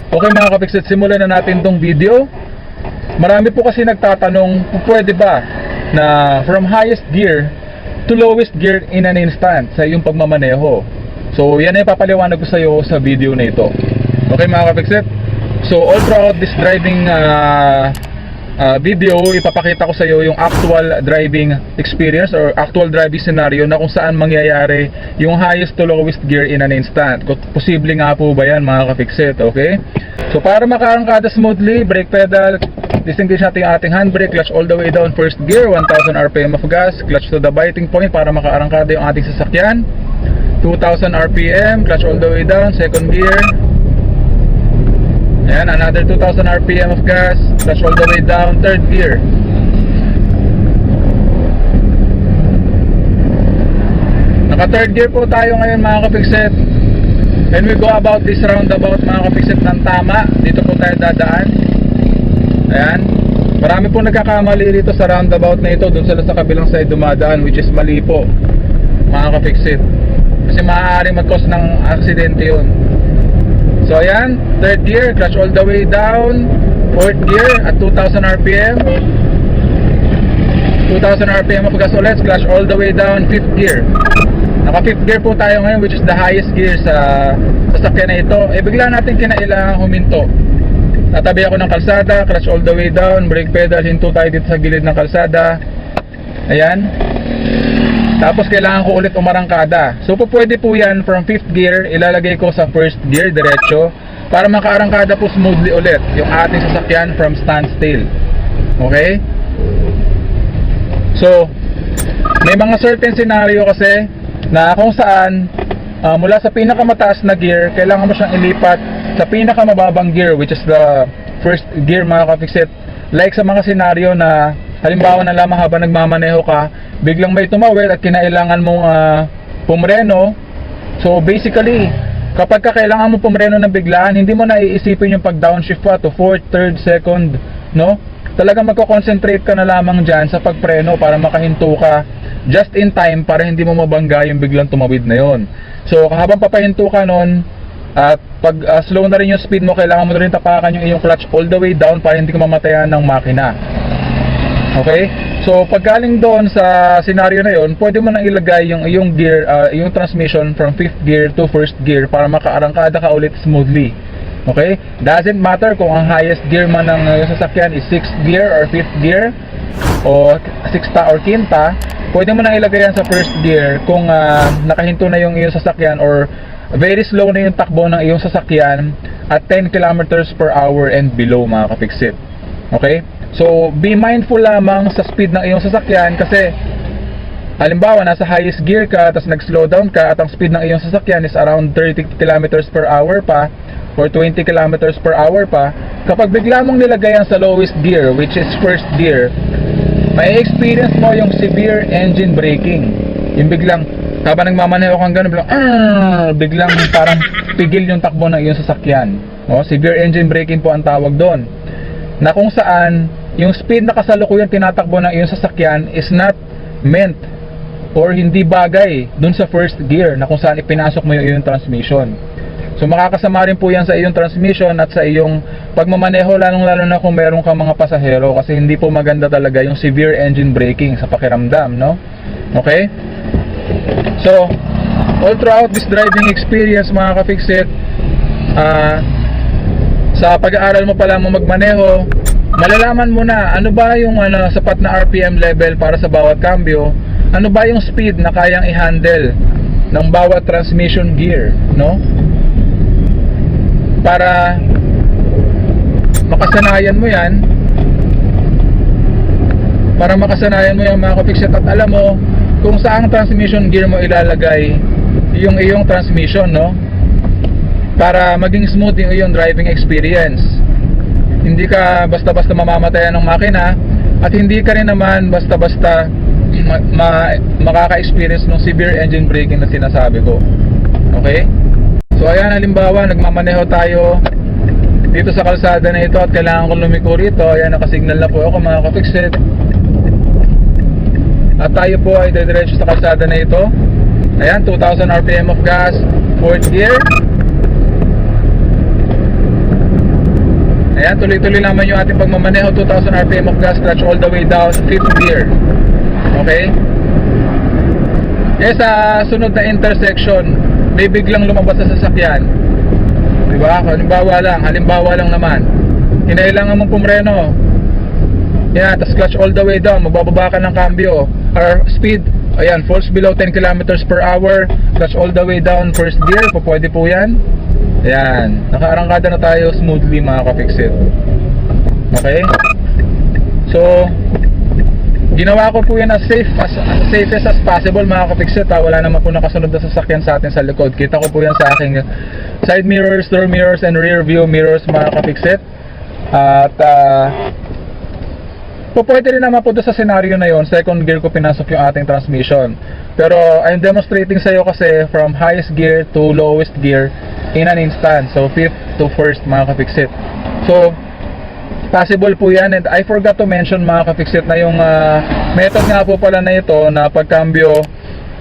Okay mga kapiksit, simulan na natin tong video. Marami po kasi nagtatanong kung pwede ba na from highest gear to lowest gear in an instant sa iyong pagmamaneho. So yan ay papaliwanag ko sa iyo sa video na ito. Okay mga kapiksit, so all throughout this driving video, ipapakita ko sa iyo yung actual driving experience or actual driving scenario na kung saan mangyayari yung highest to lowest gear in an instant. Posible nga po ba yan mga kapiksit, okay? So para makaarangkada smoothly, brake pedal, distinguish natin yung ating handbrake, clutch all the way down, first gear, 1000 RPM of gas, clutch to the biting point para makaarangkada yung ating sasakyan, 2000 RPM, clutch all the way down, second gear. Ayan, another 2000 RPM of gas, clutch all the way down, third gear. Naka third gear po tayo ngayon mga kapiksit. And we go about this roundabout mga kapiksit ng tama. Dito po tayo dadaan. Ayan. Marami po nagkakamali rito sa roundabout na ito. Doon sila sa kabilang side dumadaan, which is mali po mga kapiksit. Kasi maaaring mag-cause ng aksidente yun. So ayan, third gear, clutch all the way down, fourth gear at 2000 RPM, 2000 RPM of gas ulit, clutch all the way down, fifth gear. Naka fifth gear po tayo ngayon, which is the highest gear sa sasakyan na ito. Bigla natin kinailangan huminto. Tatabi ako ng kalsada, clutch all the way down, brake pedal, hinto tayo dito sa gilid ng kalsada. Ayan. Tapos kailangan ko ulit umarangkada. So pwede po yan from 5th gear, ilalagay ko sa 1st gear diretso para makaarangkada po smoothly ulit yung ating sasakyan from standstill. Okay? So may mga certain scenario kasi na kung saan mula sa pinakamataas na gear, kailangan mo siyang ilipat sa pinakamababang gear, which is the 1st gear mga kapiksit. Like sa mga scenario na halimbawa na lamang habang nagmamaneho ka, biglang may tumawid at kinailangan mong pumreno. So basically, kapag kailangan mo pumreno ng biglaan, hindi mo na iisipin yung pag downshift pa to 4th, 3rd, 2nd, no? Talagang magko-concentrate ka na lamang dyan sa pagpreno para makahinto ka just in time para hindi mo mabangga yung biglang tumawid na yon. So habang papahinto ka nun, at pag slow na rin yung speed mo, kailangan mo na rin tapakan yung iyong clutch all the way down para hindi ka mamatayan ng makina. Okay? So paggaling doon sa scenario na yon, pwede mo nang ilagay yung iyong gear, yung transmission from 5th gear to 1st gear para makaarangkada ka ulit smoothly. Okay? Doesn't matter kung ang highest gear man ng sasakyan is 6th gear or 5th gear o 6th or 5th, pwede mo nang ilagay yan sa 1st gear kung nakahinto na yung iyong sasakyan or very slow na yung takbo ng iyong sasakyan at 10 kilometers per hour and below mga kapiksit. Okay? So be mindful lamang sa speed ng iyong sasakyan kasi halimbawa nasa highest gear ka tapos nag-slow down ka at ang speed ng iyong sasakyan is around 30 kilometers per hour pa or 20 kilometers per hour pa, kapag bigla mong nilagay yan sa lowest gear, which is 1st gear, may experience mo yung severe engine braking. Yung biglang habang nagmamaneho kang gano'n, biglang parang pigil yung takbo ng iyong sasakyan. Severe engine braking po ang tawag doon, na kung saan yung speed na kasalukuyan tinatakbo ng iyong sasakyan is not meant or hindi bagay dun sa 1st gear na kung saan ipinasok mo yung iyong transmission. So makakasama rin po yan sa iyong transmission at sa iyong pagmamaneho, lalong-lalo na kung meron kang mga pasahero, kasi hindi po maganda talaga yung severe engine braking sa pakiramdam, no? Okay? So all throughout this driving experience mga kapiksit, sa pag-aaral mo pala mo magmaneho, malalaman mo na ano ba yung sapat na RPM level para sa bawat cambio, ano ba yung speed na kayang i-handle ng bawat transmission gear, no? Para makasanayan mo yan, mga kapiksit, at alam mo kung saang transmission gear mo ilalagay yung iyong transmission, no? Para maging smooth yung iyong driving experience. Hindi ka basta-basta mamamatayan ng makina at hindi ka rin naman basta-basta makaka-experience ng severe engine braking na sinasabi ko. Okay? So ayan, halimbawa nagmamaneho tayo dito sa kalsada na ito at kailangan ko lumiko rito. Ayan, nakasignal na po ako mga kapiksit. At tayo po ay diretso sa kalsada na ito. Ayan, 2000 RPM of gas, 4th gear. Ayan, tuloy-tuloy naman yung ating pagmamaneho. 2,000 RPM of gas, clutch all the way down, 5th gear. Okay? Sa sunod na intersection, may biglang lumabas sa sasakyan. Diba? Halimbawa lang naman. Kinailangan mong pumreno. Yan, tas clutch all the way down, magbababa ka ng cambio. Or speed, ayan, falls below 10 kilometers per hour, clutch all the way down, first gear, pwede po yan. Ayan, nakaarangkada na tayo smoothly mga ka-fixit. Okay? So, ginawa ko po yan as safest as possible mga ka-fixit. Wala naman po nakasunod na sasakyan sa atin sa likod. Kita ko po yan sa aking side mirrors, door mirrors, and rear view mirrors mga ka-fixit. At pwede rin naman po doon sa scenario na yon, second gear ko pinasok yung ating transmission. Pero I'm demonstrating sa iyo kasi from highest gear to lowest gear in an instant. So 5th to 1st mga ka-fixit. So possible po yan, and I forgot to mention mga ka-fixit na yung method nga po pala na ito na pagkambyo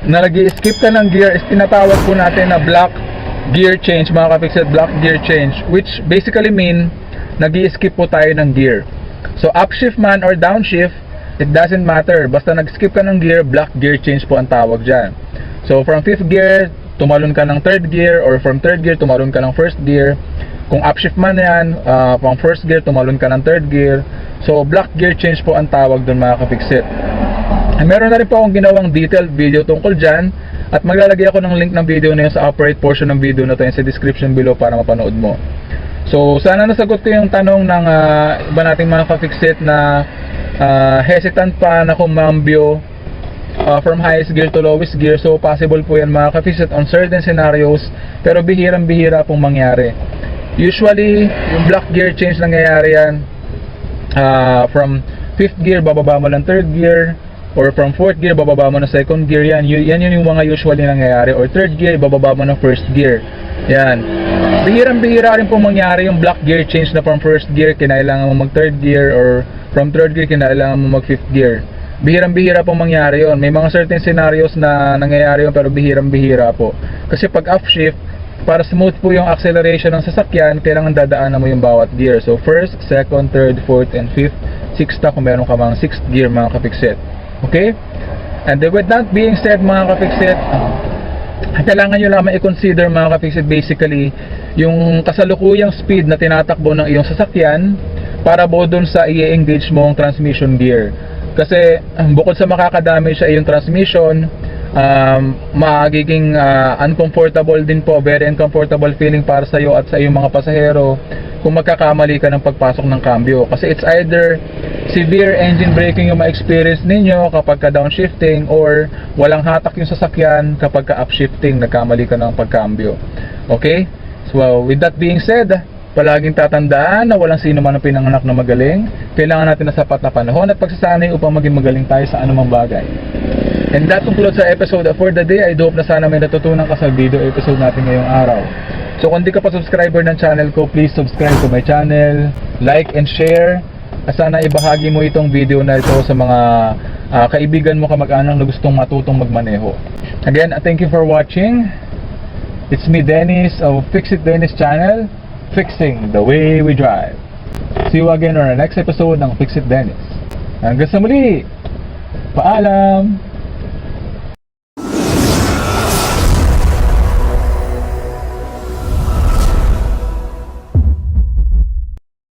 na nag-skip ka ng gear is tinatawag po natin na block gear change mga ka-fixit, block gear change, which basically mean nag-skip po tayo ng gear. So upshift man or downshift, it doesn't matter, basta nag-skip ka ng gear, block gear change po ang tawag dyan. So from 5th gear, tumalon ka ng 3rd gear, or from 3rd gear, tumalon ka ng 1st gear. Kung upshift man yan, from 1st gear, tumalon ka ng 3rd gear. So block gear change po ang tawag doon mga ka-fixit. Meron na rin po akong ginawang detailed video tungkol dyan, at maglalagay ako ng link ng video na yun sa upper right portion ng video na to, sa description below para mapanood mo. So sana nasagot ko yung tanong ng iba nating mga ka-fixit na hesitant pa na kumambyo from highest gear to lowest gear. So possible po yan mga ka-fixit on certain scenarios, pero bihirang-bihira pong mangyari. Usually yung block gear change nangyayari yan from 5th gear bababa mo ng 3rd gear, or from 4th gear bababa mo ng 2nd gear. Yan yung mga usually nangyayari. Or 3rd gear bababa mo ng 1st gear. Yan, bihirang-bihira rin pong mangyari yung block gear change na from 1st gear kinailangan mo mag 3rd gear, or from 3rd gear kinailangan mo mag 5th gear. Bihirang-bihira pong mangyari yon. May mga certain scenarios na nangyayari yun, pero bihirang-bihira po. Kasi pag upshift, para smooth po yung acceleration ng sasakyan, kailangan dadaanan mo yung bawat gear. So 1st, 2nd, 3rd, 4th, and 5th, 6th kung meron ka mga 6th gear mga ka-fixit. Okay? And with that being said mga ka-fixit, kailangan nyo lamang i-consider mga ka-fixit basically yung kasalukuyang speed na tinatakbo ng iyong sasakyan para po dun sa i-engage mong transmission gear. Kasi bukod sa makakadamage sa iyong transmission, magiging uncomfortable din po, very uncomfortable feeling para sa iyo at sa iyong mga pasahero kung magkakamali ka ng pagpasok ng cambio. Kasi it's either severe engine braking yung ma-experience ninyo kapag ka downshifting, or walang hatak yung sasakyan kapag ka upshifting, nagkamali ka ng pagcambio. Okay? So with that being said, palaging tatandaan na walang sino man ang pinanganak na magaling. Kailangan natin na sapat na panahon at pagsasanay upang maging magaling tayo sa anumang bagay. And that concludes our episode for the day. I hope na sana may natutunan ka sa video episode natin ngayong araw. So kung di ka pa subscriber ng channel ko, please subscribe to my channel, like and share. At sana ibahagi mo itong video na ito sa mga kaibigan mo, kamag-anak na gustong matutong magmaneho. Again, thank you for watching. It's me, Dennis of Fix It Dennis channel, fixing the way we drive. See you again on our next episode ng Fix It Dennis. Hanggang sa muli, paalam!